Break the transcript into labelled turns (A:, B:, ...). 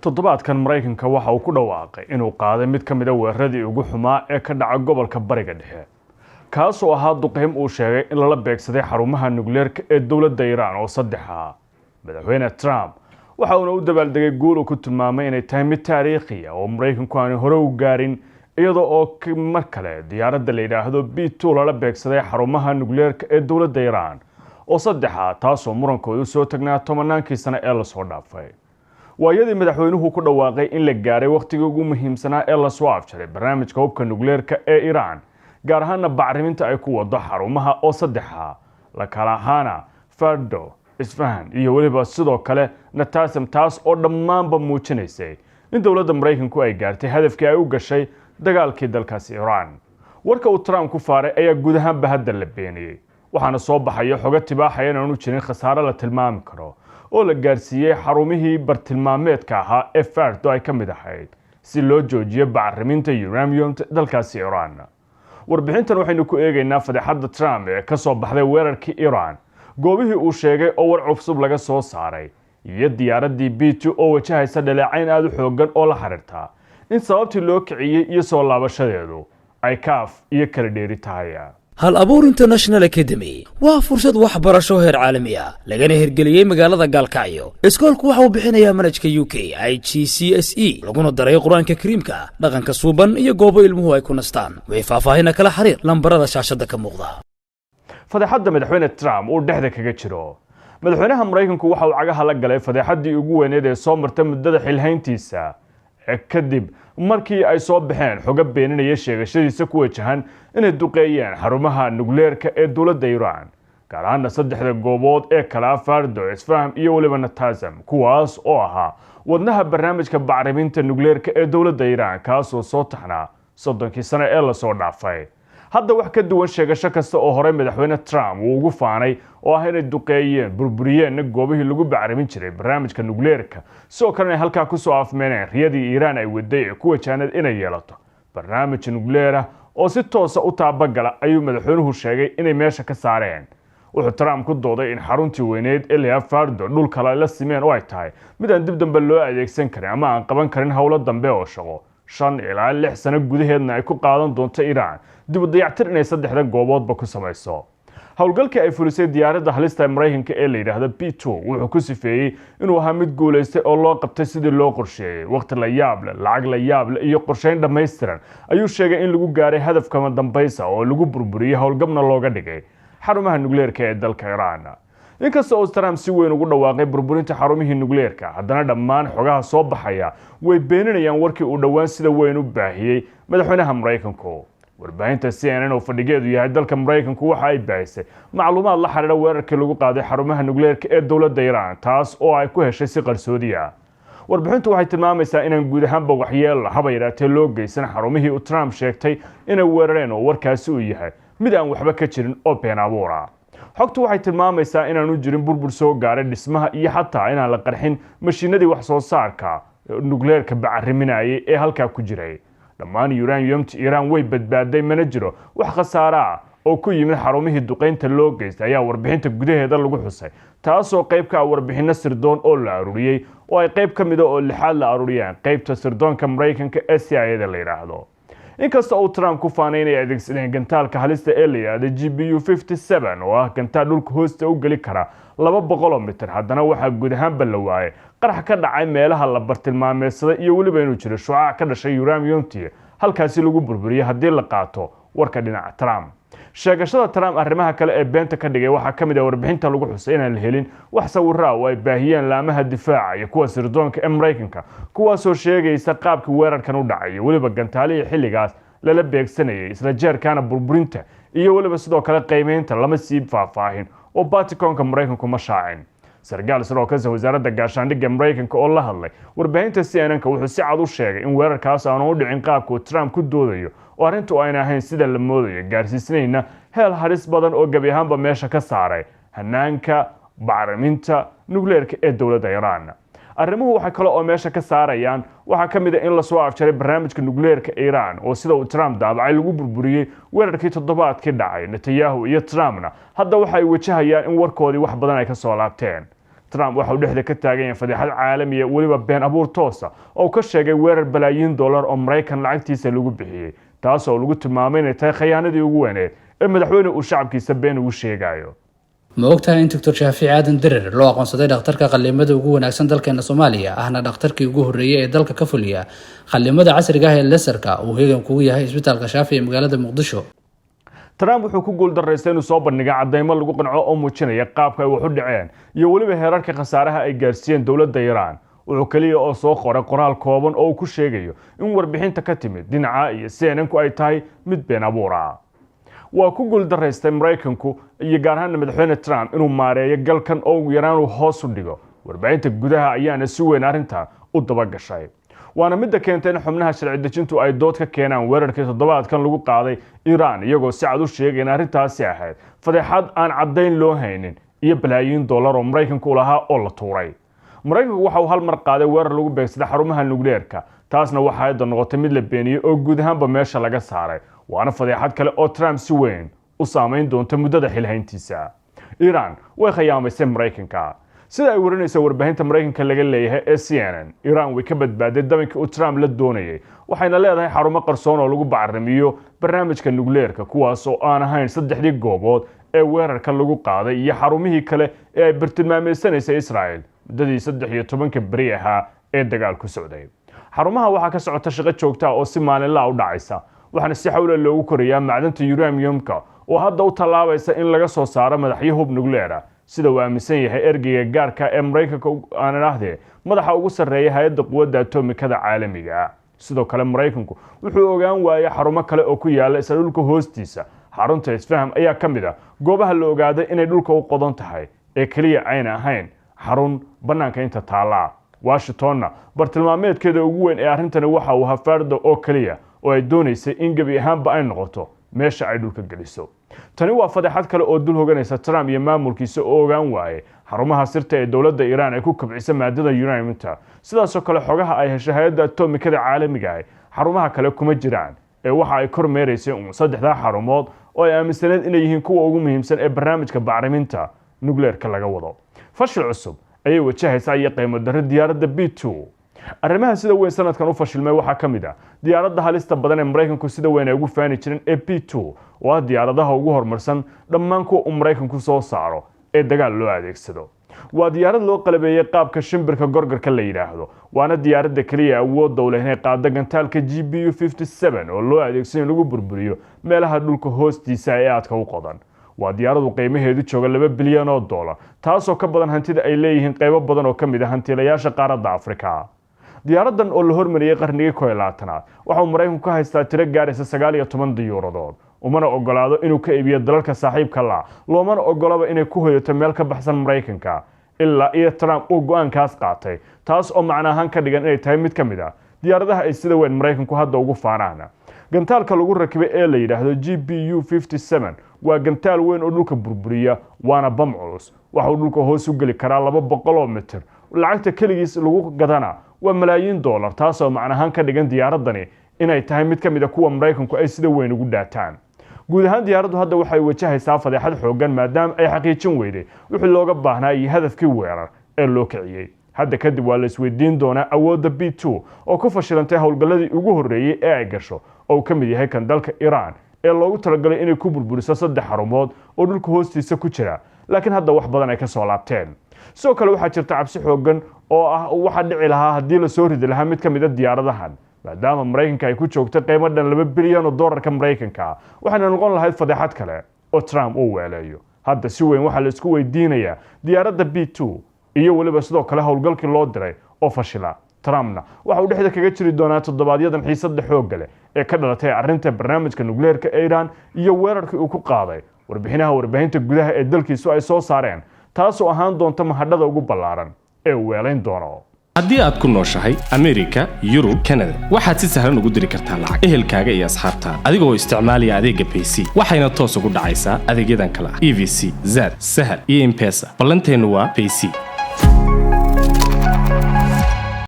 A: toddobaadkan Mareykanka waxa uu ku dhawaaqay inuu qaaday mid ka mid ah weeraradii ugu xumaa ee ka dhacay gobolka Bariga Dhexe kaas oo ahaa duqeyn uu sheegay in la beegsaday xarumaha nukleerka ee dawladda Iran oo saddex ah. Madaxweyne Trump waxa uu u dabaaldegay guul uu ku tilmaamay inay tahay mid taariikhi ah oo Mareykanku aan hore u gaarin iyadoo oo mar kale diyaaradda la yiraahdo B2 la beegsaday xarumaha nukleerka ee dawladda Iran oo saddex ah taasoo murankoodu soo tagnaa 10 sano ee la soo dhaafay. waayadii madaxweynuhu ku dhawaaqay in la gaaray waqtigii ugu muhiimsanaa ee la soo afjaray barnaamijka hubka nukleerka ee Iran gaar ahaan bacriminta ay ku wado xarumaha oo saddex ah la kala ahaana Fardo, Isfahan iyo waliba sidoo kale Natanz taas oo dhammaanba muujinaysay in dawladda Mareykanku ay gaartay hadafkii ay u gashay dagaalkii dalkaas Iran. warka uu Trump ku faaray ayaa guud ahaan bahadda la beeniyay waxaana soo baxay xogo tibaaxay in aanu jirin khasaare la tilmaami karo oo la gaarsiiyay xarumihii bartilmaameedka ahaa ee Fardo ay ka mid ahayd si loo joojiyo bacriminta uranium dalkaas Iran. warbixintan waxaynu ku eegaynaa fadeexadda Trump ee ka soo baxday weerarkii Iran goobihii uu sheegay oo war cusub laga soo saaray iyo diyaaraddii B2 oo wajahaysa dhaleecayn aad u xoogan oo la xiriirta in sababtii loo kiciyay iyo soo laabashadeedu ay kaaf iyo kala dheeri tahay.
B: hal abuur international academy waa fursad waxbarasho heer caalami ah lagana hirgeliyay magaalada Gaalkacyo. iskoolku waxa uu bixinayaa manhajka UK IGCSE laguna daray quraanka kariimka dhaqanka suuban iyo goobo ilmuhu ay ku nastaan. way faahfaahin kala xiriir lambarada shaashada ka muuqda.
A: fadeexadda madaxweyne Trump uu dhexda kaga jiro madaxweynaha Mareykanku waxa uu cagaha la galay fadeexaddii ugu weyneed ee soo martay muddada xilhayntiisa kadib markii ay soo baxeen xogo beeninaya sheegashadiisa ku wajahan inay duqeeyeen xarumaha nukleerka ee dawladda Iran gaar ahaan saddexda goobood ee kala Fardo, Isfahan iyo waliba Natanz kuwaas oo ahaa wadnaha barnaamijka bacriminta nukleerka ee dawladda Iran kaas oo soo taxnaa 30 sano ee la soo dhaafay. hadda wax ka duwan sheegasho kasta oo hore madaxweyne Trump uu ugu faanay oo ah inay duqeeyeen burburiyeen goobihii lagu bacrimin jiray barnaamijka nukleerka soo kalena halka ku soo afmeeneen riyadii Iran ay waday ku wajahanad inay yeelato barnaamij nukleer ah oo si toos ah u taabagala ayuu madaxweynuhu sheegay inay meesha ka saareen. wuxuu Trump ku dooday in xaruntii weyneed ee la Fardo dhulka la simeen oo ay tahay mid aan dib dambe loo adeegsan karin ama aan qaban karin hawlo dambe oo shaqo 5 ilaa 6 sano gudaheedna ay ku qaadan doonto Iran dib u dayactir inay saddexda gooboodba ku samayso. hawlgalkii ay fulisay diyaaradda halista Mareykanka ee la yiraahdo B2 wuxuu ku sifeeyay inuu ahaa mid guuleystay oo loo qabtay sidii loo qorsheeyay waqti la yaab leh lacag la yaab leh iyo qorsheyn dhameystiran ayuu sheegay in lagu gaaray hadafka dambaysa oo lagu burburiyay hawlgabna looga dhigay xarumaha nukleerka ee dalka Iran. inkastoo uu Trump si weyn ugu dhawaaqay burburinta xarumihii nukleerka haddana dhammaan xogaha soo baxaya way beeninayaan warkii uu dhawaan sida weyn u baahiyay madaxweynaha Mareykanku. warbaahinta CNN oo fadhigeedu yahay dalka Mareykanku waxa ay baahisay macluumaad la xiriira weerarkii lagu qaaday xarumaha nukleerka ee dawladda Iran taas oo ay ku heshay si qarsoodi ah. warbixintu waxay tilmaamaysaa in guud ahaanba waxyeello haba yaraatee loo geysan xarumihii uu Trump sheegtay inay weerareen oo warkaasi uu yahay mid aan waxba ka jirin oo been abuur ah. xogtu waxay tilmaamaysaa in aanu jirin burbur soo gaaray dhismaha iyo xataa inaan la qarxin mashiinadii wax soo saarka nukleerka bacriminayay ee halka ku jiray. dhammaan uraniumta Iran way badbaaday mana jiro wax khasaare ah oo ku yimid xarumihii duqeynta loo geystay ayaa warbixinta gudaheeda lagu xusay taasoo qayb ka ah warbixino sirdoon oo la ururiyay oo ay qayb ka mid ah oo lixaad la ururiyeen qaybta sirdoonka Mareykanka ee CIA la yiraahdo. inkastoo uu Trump ku faanay inay adeegsadeen gantaalka halista ee la yiraahdo GBU-57 oo ah gantaal dhulka hoosta u gali kara 200 mitir haddana waxa guud ahaan la waayay qarax ka dhacay meelaha la bartilmaameedsaday iyo waliba inuu jiro shucaac ka dhashay uraniumtii halkaasi lagu burburiyay haddii la qaato warka dhinaca Trump. sheegashada Trump arrimaha kale ee beenta ka dhigay waxa kamid ah warbixinta lagu xusay inaan la helin wax sawirro oo ay baahiyeen laamaha difaaca iyo kuwa sirdoonka ee Mareykanka kuwaasoo sheegaysa qaabka weerarkan u dhacay waliba gantaalihii xilligaas lala beegsanayay isla jeerkana burburinta iyo waliba sidoo kale qiimeynta lama sii faahfaahin oo Pentagonka Mareykanku ma shaacin. sargaal sidoo kale wasaaradda gaashaandhigga Mareykanka oo la hadlay warbaahinta CNN wuxuu si cad u sheegay in weerarkaas aanu u dhicin qaabka Trump ku doodayo oo arrintu ayna ahayn sida la moodayo gaarsiisnayna heel halis badan oo gabi ahaanba meesha ka saaray hanaanka bacriminta nukleerka ee dawladda Iran. arrimuhu waxa kale oo meesha ka saarayaan waxa kamid ah in la soo afjaray barnaamijka nukleerka Iran oo sida uu Trump daabacay lagu burburiyay weerarkii toddobaadkii dhacay. Netanyahu iyo Trumpna hadda waxa ay wajahayaan in warkoodii wax badan ay ka soo laabteen Trump waxa uu dhexda ka taagan yahay fadeexad caalami ah waliba been abuur toosa oo ka sheegay weerar balaayiin dollar oo Mareykan lacagtiisa lagu bixiyay taas oo lagu tilmaamay inay tahay khiyaanadii ugu weyneed ee madaxweyne uu shacabkiisa been ugu sheegayo.
C: ma ogtahay in Dr. Shaafici Aadan Dirir loo aqoonsaday dhakhtarka qalliimada ugu wanaagsan dalkeena Soomaaliya ahna dhakhtarkii ugu horeeyay ee dalka ka fuliya qalliimada casriga ah ee laserka uu heegan kugu yahay isbitaalka Shaafici ee magaalada Muqdisho.
A: Trump wuxuu ku guuldareystay inuu soo bandhigo cadeymo lagu qanco oo muujinaya qaabka ay wax u dhaceen iyo waliba heerarka khasaaraha ay gaarsiiyeen dawladda Iran. wuxuu kaliya oo soo qoray qoraal kooban oo uu ku sheegayo in warbixinta ka timid dhinaca iyo CNN-ku ay tahay mid been abuur ah. waa ku guuldareystay Mareykanku iyo gaar ahaan madaxweyne Trump inuu maareeyo galkan oo ugu yaraan uu hoos u dhigo. warbaahinta gudaha ayaana si weyn arrinta u daba gashay. waana mid keentay in xubnaha sharci dejintu ay dood ka keenaan weerarkii toddobaadkan lagu qaaday Iran iyagoo si cad u sheegay in arrintaasi ahayd fadeexad aan caddayn loo haynin iyo balaayiin dollar oo Mareykanku lahaa oo la tuuray. Mareykanku waxa uu hal mar qaaday weerar lagu beegsaday xarumaha nukleerka taasna waxa ay noqotay mid la beeniyay oo guud ahaanba meesha laga saaray. waana fadeexad kale oo Trump si weyn u saameyn doonta muddada xilhayntiisa. Iran way khiyaamaysay Mareykanka sida ay warinayso warbaahinta Mareykanka laga leeyahay ee CNN. Iran way ka badbaaday dabankii uu Trump la doonayay waxayna leedahay xarumo qarsoon oo lagu bacrimiyo barnaamijka nukleerka kuwaas oo aan ahayn saddexdii goobood ee weerarka lagu qaaday iyo xarumihii kale ee ay bartilmaameysanaysay Israel muddadii 13 bari ahaa ee dagaalku socday. xarumaha waxaa ka socota shaqo joogto ah oo si maalinle ah u dhacaysa waxaana si xawle loogu korayaa macdanta uraniumka oo hadda u talaabaysa in laga soo saaro madaxyo hub nukleer ah sida uu aaminsan yahay ergeyga gaarka ee Mareykanka aan idhaahdee madaxa ugu sarreeya hay'adda quwadda atomikada caalamiga. sidoo kale Mareykanku wuxuu ogaan waayay xarumo kale oo ku yaala isla dhulka hoostiisa. xarunta isfaham ayaa ka mid ah goobaha la ogaaday inay dhulka u qodan tahay ee kaliya ayna ahayn xarun bannaanka inta taala. Washingtonna bartilmaameedkeeda ugu weyn ee arrintani waxa uu hafaardo oo kaliya oo ay doonaysay in gabi ahaanba ay noqoto meesha ay dhulka geliso. tani waa fadeexad kale oo dul hoganaysa Trump iyo maamulkiisa oo ogaan waayay xarumaha sirta ee dawladda Iran ay ku kabcisay maadada uraniumta. sidaas oo kale xogaha ay heshay hay'adda atomikada caalamiga ah xarumaha kale kuma jiraan ee waxa ay kormeeraysay saddexda xarumood oo ay aaminsaneen inay yihiin kuwa ugu muhiimsan ee barnaamijka bacriminta nukleerka laga wado. fashil cusub ayay wajahaysaa iyo qiimo darro diyaaradda B2. arrimaha sida weyn sanadkan u fashilmay waxaa ka mid ah diyaaradda halista badan ee Mareykanku sida weyn ay ugu faani jireen ee B2 oo ah diyaaradaha ugu horumarsan dhammaan kuwa uu Mareykanku soo saaro ee dagaal loo adeegsado. waa diyaarad loo qalabeeyay qaabka shimbirka gorgorka la yiraahdo waana diyaaradda kaliya awood u leh inay qaado gantaalka GBU-57 oo loo adeegsado in lagu burburiyo meelaha dhulka hoostiisa ee aadka u qodan. waa diyaaradu qiimaheedu jooga $2 bilyan taasoo ka badan hantida ay leeyihiin qaybo badan oo ka mid ah hantiilayaasha qaaradda Afrika. diyaaradan oo la hormariyay qarnigii 11aad waxa uu Mareykanku ka haystaa tiro gaaraysa 19 diyuuradood umana ogolaado inuu ka iibiyo dalalka saaxiibka la loomana ogolaba inay ku hoyato meel ka baxsan Mareykanka ilaa iyo Trump uu go'aankaas qaatay taas oo macna ahaan ka dhigan inay tahay mid ka mid ah diyaaradaha ay sida weyn Mareykanku hadda ugu faanaan. gantaalka lagu rakibay ee la yiraahdo GBU-57 waa gantaal weyn oo dhulka burburiya waana bam culus waxa uu dhulka hoos u gali karaa 200 mitir. lacagta kaligiis lagu gadana waa malaayiin dollar taas oo macna ahaan ka dhigan diyaaradani inay tahay mid ka mid ah kuwa Mareykanku ay sida weyn ugu dhaataan. guud ahaan diyaaraddu hadda waxay wajahaysaa fadeexad xooggan maadaama ay xaqiijin weyday wixii looga baahnaa iyo hadafkii weerar ee loo kiciyay. hadda kadib waa la isweydiin doonaa awoodda B2 oo ku fashilantay howlgalladii ugu horreeyay ee ay gasho oo ka mid yahay kan dalka Iran ee loogu talagalay inay ku burburiso 3 xarumood oo dhulka hoostiisa ku jira laakiin hadda wax badan ay ka soo laabteen. sidoo kale waxaa jirta cabsi xooggan oo ah waxa dhici lahaa haddii la soo ridi lahaa mid ka mid ah diyaaradahan maadaama Mareykanka ay ku joogto qiimo dhan $2 bilyan Mareykanka waxaana noqon lahayd fadeexad kale oo Trump uu weeleeyo. hadda si weyn waxa la isku weydiinayaa diyaaradda B2 iyo waliba sidoo kale howlgalkii loo diray oo fashila. Trumpna waxa uu dhexda kaga jiri doonaa toddobaadyada xiisadda xoog leh ee ka dhalatay arrinta barnaamijka nukleerka Iran iyo weerarkii uu ku qaaday warbaahinta gudaha ee dalkiisu ay soo saareen taasoo ahaan doonta mahadhada ugu ballaaran ee weelayn doono.
D: haddii aad ku nooshahay Amerika, Yurub, Canada waxaad si sahlan ugu diri kartaa lacag ehelkaaga iyo asxaabtaada adigoo isticmaalaya adeegga Payc waxayna toos ugu dhacaysaa adeegyadan kala ah EVC, Zad, Sahal iyo M-Pesa. ballanteenu waa Payc.